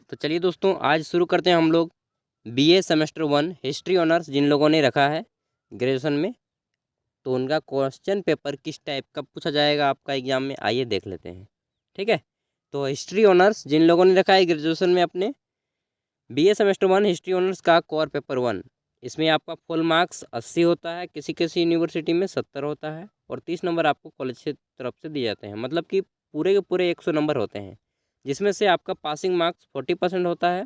तो चलिए दोस्तों, आज शुरू करते हैं हम लोग बीए सेमेस्टर 1 हिस्ट्री ऑनर्स। जिन लोगों ने रखा है ग्रेजुएशन में, तो उनका क्वेश्चन पेपर किस टाइप का पूछा जाएगा आपका एग्जाम में, आइए देख लेते हैं। ठीक है, तो हिस्ट्री ऑनर्स जिन लोगों ने रखा है ग्रेजुएशन में अपने, बीए सेमेस्टर 1 हिस्ट्री ऑनर्स का कोर पेपर 1, इसमें आपका फुल मार्क्स 80 होता है, किसी किसी यूनिवर्सिटी में 70 होता है, और 30 नंबर आपको कॉलेज की तरफ से दिए जाते हैं। मतलब कि पूरे के पूरे 100 नंबर होते हैं, जिसमें से आपका पासिंग मार्क्स 40% होता है।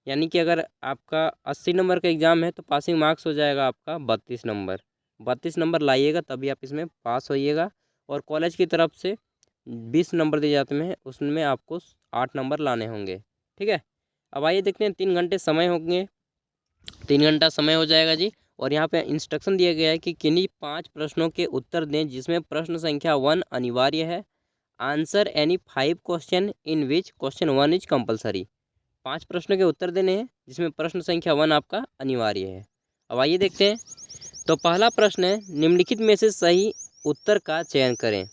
यानी कि अगर आपका 80 नंबर का एग्ज़ाम है तो पासिंग मार्क्स हो जाएगा आपका 32 नंबर। 32 नंबर लाइएगा तभी आप इसमें पास होइएगा। और कॉलेज की तरफ से 20 नंबर दिए जाते हैं, उसमें आपको 8 नंबर लाने होंगे। ठीक है, अब आइए देखते हैं। 3 घंटे समय होंगे, 3 घंटा समय हो जाएगा जी। और यहाँ पे इंस्ट्रक्शन दिया गया है कि किन्हीं 5 प्रश्नों के उत्तर दें जिसमें प्रश्न संख्या 1 अनिवार्य है। Answer any 5 question in which question 1 is compulsory. 5 प्रश्नों के उत्तर देने हैं जिसमें प्रश्न संख्या 1 आपका अनिवार्य है। अब आइए देखते हैं। तो पहला प्रश्न है, निम्नलिखित में से सही उत्तर का चयन करें।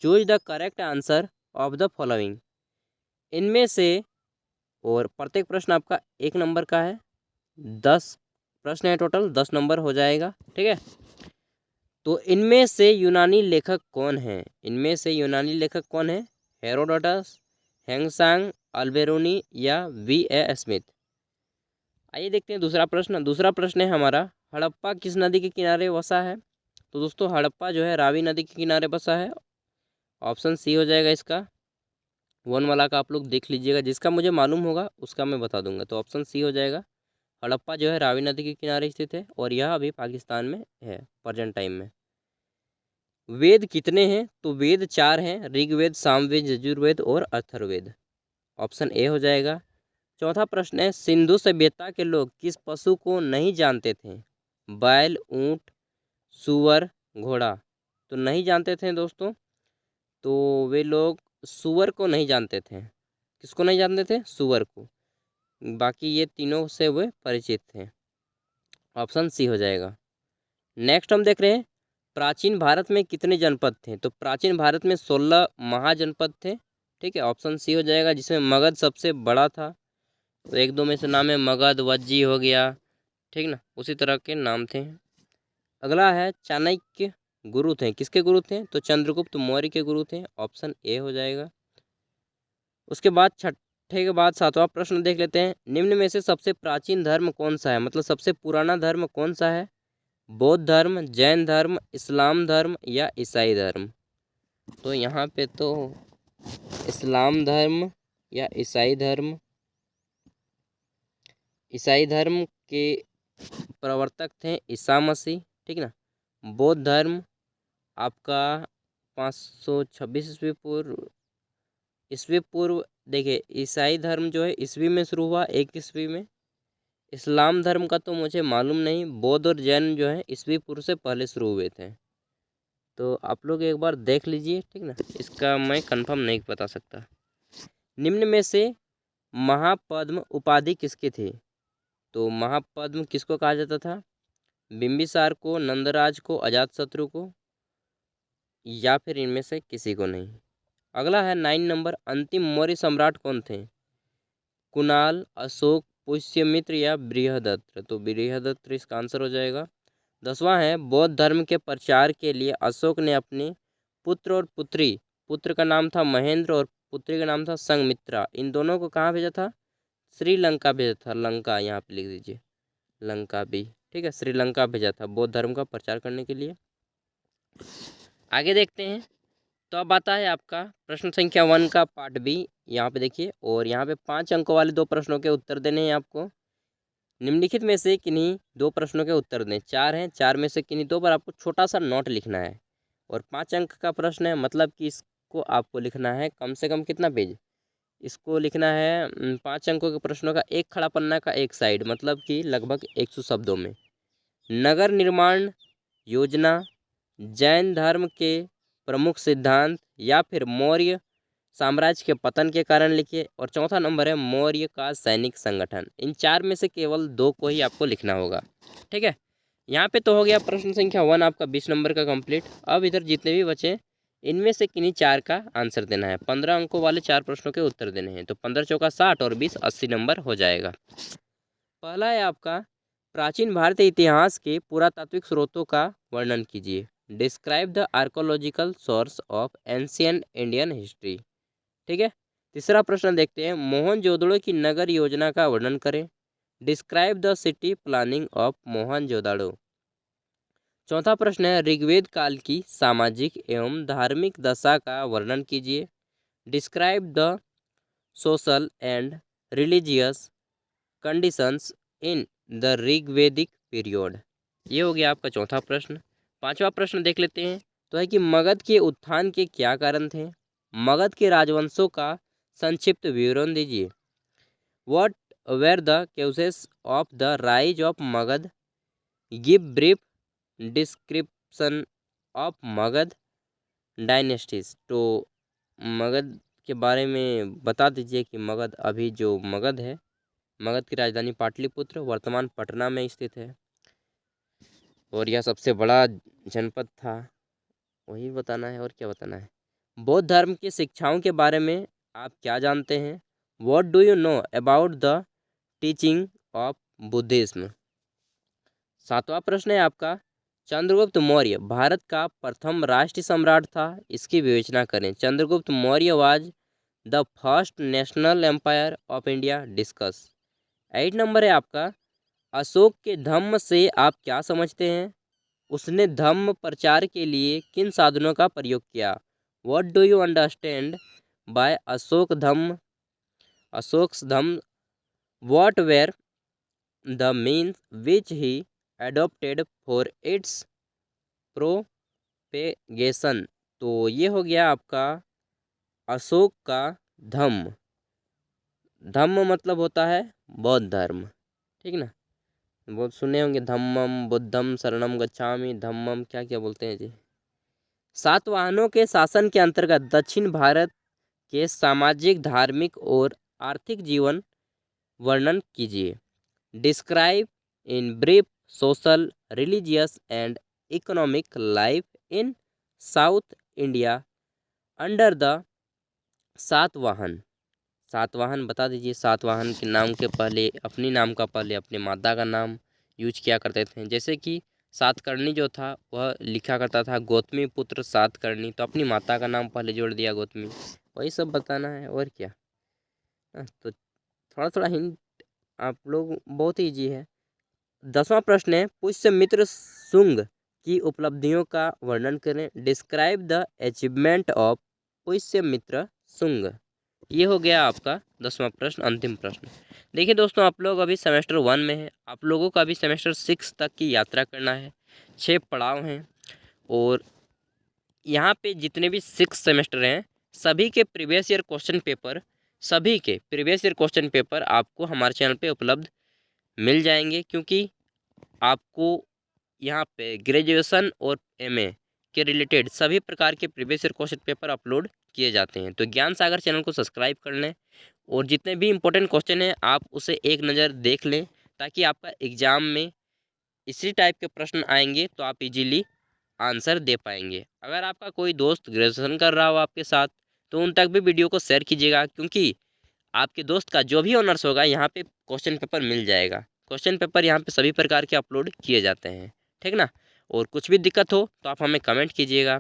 Choose the correct answer of the following. इनमें से, और प्रत्येक प्रश्न आपका 1 नंबर का है। 10 प्रश्न है टोटल, 10 नंबर हो जाएगा। ठीक है, तो इनमें से यूनानी लेखक कौन है? इनमें से यूनानी लेखक कौन है? हेरोडोटस, हेंगसांग, अल्बेरोनी या V.A. स्मिथ। आइए देखते हैं दूसरा प्रश्न। दूसरा प्रश्न है हमारा, हड़प्पा किस नदी के किनारे बसा है? तो दोस्तों हड़प्पा जो है रावी नदी के किनारे बसा है। ऑप्शन सी हो जाएगा इसका। 1 वाला का आप लोग देख लीजिएगा, जिसका मुझे मालूम होगा उसका मैं बता दूंगा। तो ऑप्शन सी हो जाएगा। हड़प्पा जो है रावी नदी के किनारे स्थित है और यह अभी पाकिस्तान में है प्रेजेंट टाइम में। वेद कितने हैं? तो वेद 4 हैं, ऋग्वेद, सामवेद, यजुर्वेद और अथर्ववेद। ऑप्शन ए हो जाएगा। चौथा प्रश्न है, सिंधु सभ्यता के लोग किस पशु को नहीं जानते थे? बैल, ऊंट, सूअर, घोड़ा। तो नहीं जानते थे दोस्तों, तो वे लोग सूअर को नहीं जानते थे। किसको नहीं जानते थे? सूअर को। बाकी ये तीनों से वे परिचित थे। ऑप्शन सी हो जाएगा। नेक्स्ट हम देख रहे हैं, प्राचीन भारत में कितने जनपद थे? तो प्राचीन भारत में 16 महाजनपद थे। ठीक है, ऑप्शन सी हो जाएगा, जिसमें मगध सबसे बड़ा था। तो 1-2 में से नाम है, मगध, वज्जी हो गया, ठीक ना, उसी तरह के नाम थे। अगला है, चाणक्य गुरु थे, किसके गुरु थे? तो चंद्रगुप्त मौर्य के गुरु थे। ऑप्शन ए हो जाएगा। उसके बाद छठे के बाद 7वां प्रश्न देख लेते हैं, निम्न में से सबसे प्राचीन धर्म कौन सा है? मतलब सबसे पुराना धर्म कौन सा है? बौद्ध धर्म, जैन धर्म, इस्लाम धर्म या ईसाई धर्म। तो यहाँ पे तो इस्लाम धर्म या ईसाई धर्म। ईसाई धर्म के प्रवर्तक थे ईसा मसीह। ठीक ना। बौद्ध धर्म आपका 526 ईस्वी पूर्व। देखिए, ईसाई धर्म जो है ईस्वी में शुरू हुआ, 1 ईस्वी में। इस्लाम धर्म का तो मुझे मालूम नहीं। बौद्ध और जैन जो है ईस्वी पूर्व से पहले शुरू हुए थे। तो आप लोग एक बार देख लीजिए, ठीक ना, इसका मैं कंफर्म नहीं बता सकता। निम्न में से महापद्म उपाधि किसकी थी? तो महापद्म किसको कहा जाता था? बिंबिसार को, नंदराज को, अजातशत्रु को, या फिर इनमें से किसी को नहीं। अगला है 9 नंबर, अंतिम मौर्य सम्राट कौन थे? कुणाल, अशोक, पुष्यमित्र या बृहदत्त। तो बृहदत्त इसका आंसर हो जाएगा। 10वां है, बौद्ध धर्म के प्रचार के लिए अशोक ने अपने पुत्र और पुत्री, पुत्र का नाम था महेंद्र और पुत्री का नाम था संघमित्रा, इन दोनों को कहाँ भेजा था? श्रीलंका भेजा था। लंका यहाँ पे लिख दीजिए, लंका भी। ठीक है, श्रीलंका भेजा था बौद्ध धर्म का प्रचार करने के लिए। आगे देखते हैं। तो अब आता है आपका प्रश्न संख्या 1 का पार्ट बी। यहाँ पे देखिए, और यहाँ पे 5 अंकों वाले 2 प्रश्नों के उत्तर देने हैं आपको। निम्नलिखित में से किन्हीं 2 प्रश्नों के उत्तर दें। 4 हैं, 4 में से किन्हीं 2 पर आपको छोटा सा नोट लिखना है। और 5 अंक का प्रश्न है, मतलब कि इसको आपको लिखना है कम से कम कितना पेज? इसको लिखना है 5 अंकों के प्रश्नों का 1 खड़ा पन्ना का 1 साइड, मतलब कि लगभग 100 शब्दों में। नगर निर्माण योजना, जैन धर्म के प्रमुख सिद्धांत, या फिर मौर्य साम्राज्य के पतन के कारण लिखिए। और चौथा नंबर है, मौर्य का सैनिक संगठन। इन 4 में से केवल 2 को ही आपको लिखना होगा। ठीक है, यहाँ पे तो हो गया प्रश्न संख्या 1 आपका 20 नंबर का कंप्लीट। अब इधर जितने भी बचे इनमें से किन्हीं 4 का आंसर देना है। 15 अंकों वाले 4 प्रश्नों के उत्तर देने हैं। तो 15 चौका 60 और 20 80 नंबर हो जाएगा। पहला है आपका, प्राचीन भारतीय इतिहास के पुरातात्विक स्रोतों का वर्णन कीजिए। Describe the archaeological source of ancient Indian history. ठीक है। तीसरा प्रश्न देखते हैं, मोहनजोदड़ो की नगर योजना का वर्णन करें। Describe the city planning of Mohenjodaro. चौथा प्रश्न है, ऋग्वेद काल की सामाजिक एवं धार्मिक दशा का वर्णन कीजिए। Describe the social and religious conditions in the Rigvedic period. ये हो गया आपका चौथा प्रश्न। पांचवा प्रश्न देख लेते हैं, तो है कि मगध के उत्थान के क्या कारण थे। मगध के राजवंशों का संक्षिप्त विवरण दीजिए। What were the cases of the rise of Magadh. Give brief description of Magadh dynasties. तो मगध के बारे में बता दीजिए कि मगध, अभी जो मगध है, मगध की राजधानी पाटलिपुत्र वर्तमान पटना में स्थित है और यह सबसे बड़ा जनपद था। वही बताना है और क्या बताना है। बौद्ध धर्म की शिक्षाओं के बारे में आप क्या जानते हैं। What do you know about the teaching of Buddhism. सातवां प्रश्न है आपका, चंद्रगुप्त मौर्य भारत का प्रथम राष्ट्रीय सम्राट था। इसकी विवेचना करें। Chandragupta Maurya was the first national empire of India. Discuss. 8 number है आपका, अशोक के धम्म से आप क्या समझते हैं। उसने धम्म प्रचार के लिए किन साधनों का प्रयोग किया। What do you understand by Ashok Dhamma. Ashoka's Dhamma. What were the means which he adopted for its propagation. तो ये हो गया आपका अशोक का धम्म। धम्म मतलब होता है बौद्ध धर्म। ठीक ना, बहुत सुने होंगे, धम्मम बुद्धम शरणम गच्छामि, धम्मम क्या क्या बोलते हैं जी। सातवाहनों के शासन के अंतर्गत दक्षिण भारत के सामाजिक, धार्मिक और आर्थिक जीवन वर्णन कीजिए। Describe in brief social, religious and economic life in south India under the Satavahana. Satavahana बता दीजिए। सातवाहन के नाम के पहले अपनी नाम का पहले अपने माता का नाम यूज किया करते थे। जैसे कि सातकर्णी जो था वह लिखा करता था गौतमी पुत्र सातकर्णी, तो अपनी माता का नाम पहले जोड़ दिया गौतमी। वही सब बताना है और क्या। तो थोड़ा थोड़ा हिंट आप लोग, बहुत ईजी है। 10वां प्रश्न है, पुष्यमित्र शुंग की उपलब्धियों का वर्णन करें। Describe the achievement of Pushyamitra Shunga. ये हो गया आपका 10वां प्रश्न, अंतिम प्रश्न। देखिए दोस्तों, आप लोग अभी सेमेस्टर 1 में हैं। आप लोगों का अभी सेमेस्टर 6 तक की यात्रा करना है। 6 पड़ाव हैं और यहाँ पे जितने भी 6 सेमेस्टर हैं सभी के प्रीवियस ईयर क्वेश्चन पेपर, सभी के प्रीवियस ईयर क्वेश्चन पेपर आपको हमारे चैनल पे उपलब्ध मिल जाएंगे, क्योंकि आपको यहाँ पे ग्रेजुएशन और एमए के रिलेटेड सभी प्रकार के previous year question paper upload किए जाते हैं। तो ज्ञान सागर चैनल को सब्सक्राइब कर लें और जितने भी इंपॉर्टेंट क्वेश्चन हैं आप उसे एक नज़र देख लें, ताकि आपका एग्ज़ाम में इसी टाइप के प्रश्न आएंगे तो आप इजीली आंसर दे पाएंगे। अगर आपका कोई दोस्त ग्रेजुएशन कर रहा हो आपके साथ, तो उन तक भी वीडियो को शेयर कीजिएगा, क्योंकि आपके दोस्त का जो भी ऑनर्स होगा यहाँ पे क्वेश्चन पेपर मिल जाएगा। क्वेश्चन पेपर यहाँ पे सभी प्रकार के अपलोड किए जाते हैं। ठीक ना, और कुछ भी दिक्कत हो तो आप हमें कमेंट कीजिएगा।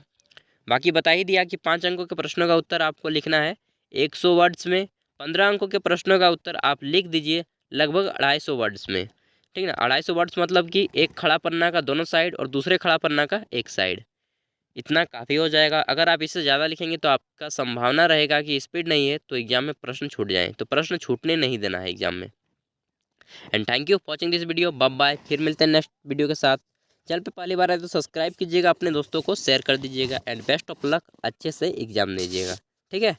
बाकी बता ही दिया कि 5 अंकों के प्रश्नों का उत्तर आपको लिखना है 100 वर्ड्स में। 15 अंकों के प्रश्नों का उत्तर आप लिख दीजिए लगभग 250 वर्ड्स में। ठीक ना, 250 वर्ड्स मतलब कि एक खड़ा पन्ना का दोनों साइड और दूसरे खड़ा पन्ना का एक साइड, इतना काफ़ी हो जाएगा। अगर आप इससे ज़्यादा लिखेंगे तो आपका संभावना रहेगा कि स्पीड नहीं है तो एग्जाम में प्रश्न छूट जाएँ, तो प्रश्न छूटने नहीं देना है एग्जाम में। And thank you for watching this video. Bye bye, फिर मिलते हैं नेक्स्ट वीडियो के साथ। चैनल पे पहली बार आए तो सब्सक्राइब कीजिएगा, अपने दोस्तों को शेयर कर दीजिएगा एंड बेस्ट ऑफ लक, अच्छे से एग्जाम दीजिएगा। ठीक है।